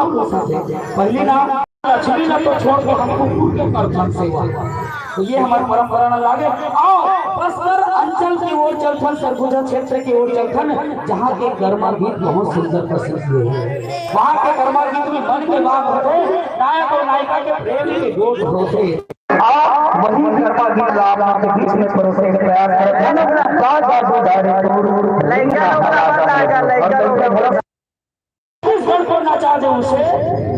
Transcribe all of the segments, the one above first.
अपने साथ पहली ना लक्ष्मी ना तो छोड़ के हमको पूर्ण के कर धन सेवा। तो ये हमारी परंपरा न लागे। आओ बस्तर अंचल की ओर चलथन, सरगुजा क्षेत्र की ओर चलथन, जहाँ के गरमा गीत बहुत सुंदर प्रसिद्ध है। वहाँ के गरमा गीत में मन के बात होते, नायक और नायिका के प्रेम के जोश होते। आप वही गरमा गीत आपके बीच में परोसने का प्रयास करते हैं। को नचा दे उसे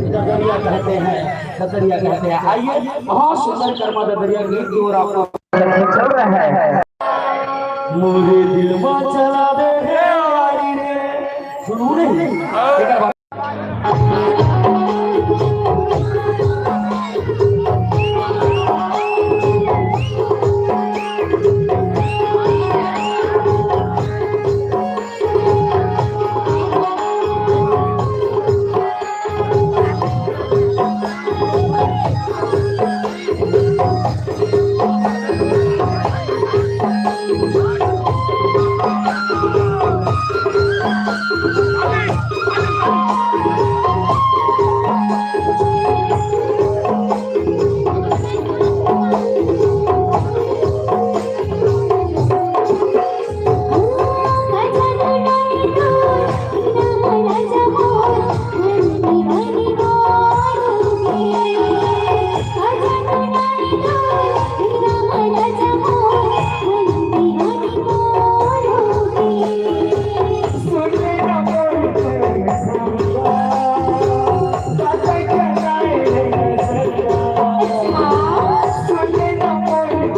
ददरिया कहते हैं, ददरिया कहते हैं। आइए बहुत सुंदर कर्मा ददरिया गीत की ओर आपको चल रहा है। मुझे दिल में चला दे रे, सुनू नहीं।